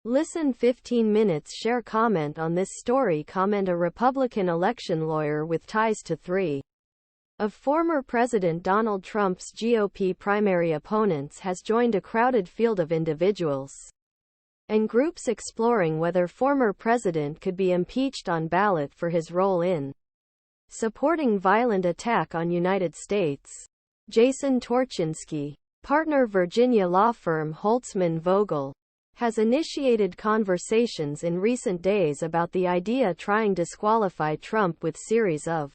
Listen 15 minutes. Share comment on this story. Comment. A Republican election lawyer with ties to three of former President Donald Trump's GOP primary opponents has joined a crowded field of individuals and groups exploring whether former president could be impeached on ballot for his role in supporting violent attack on United States. Jason Torchinsky, partner Virginia law firm Holtzman Vogel, has initiated conversations in recent days about the idea trying to disqualify Trump with series of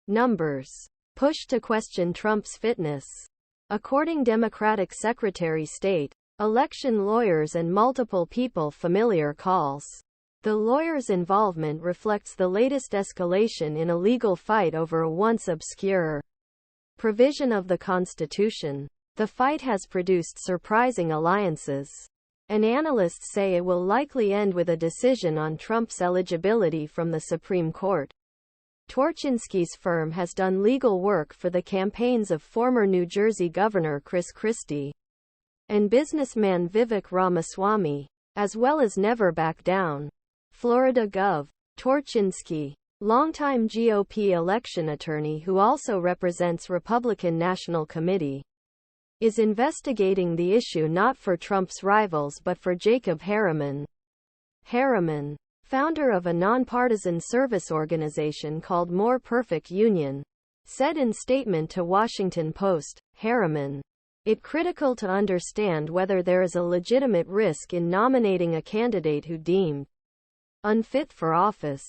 numbers pushed to question Trump's fitness. According Democratic Secretary of State, election lawyers and multiple people familiar calls. The lawyer's involvement reflects the latest escalation in a legal fight over a once obscure provision of the Constitution. The fight has produced surprising alliances, and analysts say it will likely end with a decision on Trump's eligibility from the Supreme Court. Torchinsky's firm has done legal work for the campaigns of former New Jersey Governor Chris Christie and businessman Vivek Ramaswamy, as well as Never Back Down, Florida Gov. Torchinsky, longtime GOP election attorney who also represents Republican National Committee, is investigating the issue not for Trump's rivals but for Jacob Harriman. Harriman, founder of a nonpartisan service organization called More Perfect Union, said in statement to Washington Post, Harriman, "It's critical to understand whether there is a legitimate risk in nominating a candidate who deemed unfit for office.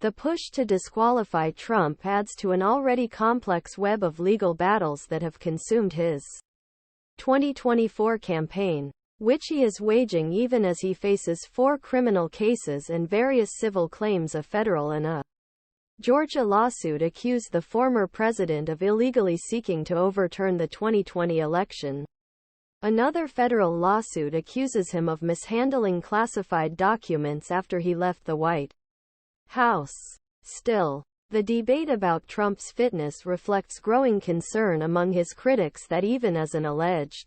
The push to disqualify Trump adds to an already complex web of legal battles that have consumed his 2024 campaign, which he is waging even as he faces 4 criminal cases and various civil claims. A federal and a Georgia lawsuit accused the former president of illegally seeking to overturn the 2020 election. Another federal lawsuit accuses him of mishandling classified documents after he left the White House. Still, the debate about Trump's fitness reflects growing concern among his critics that even as an alleged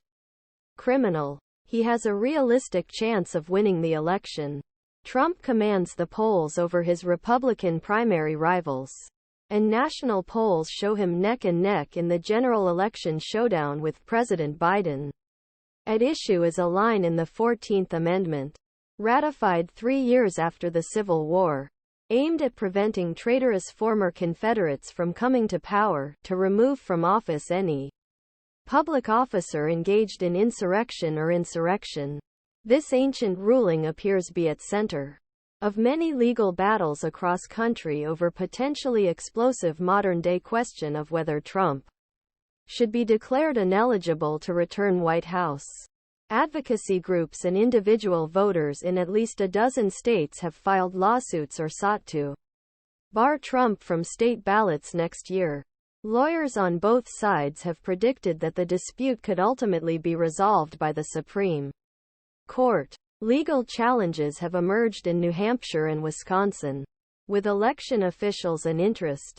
criminal, he has a realistic chance of winning the election. Trump commands the polls over his Republican primary rivals, and national polls show him neck and neck in the general election showdown with President Biden. At issue is a line in the 14th Amendment, ratified 3 years after the Civil War, aimed at preventing traitorous former Confederates from coming to power, to remove from office any public officer engaged in insurrection or insurrection. This ancient ruling appears to be at center of many legal battles across country over potentially explosive modern-day question of whether Trump should be declared ineligible to return White House. Advocacy groups and individual voters in at least a dozen states have filed lawsuits or sought to bar Trump from state ballots next year. Lawyers on both sides have predicted that the dispute could ultimately be resolved by the Supreme Court. Legal challenges have emerged in New Hampshire and Wisconsin, with election officials and interest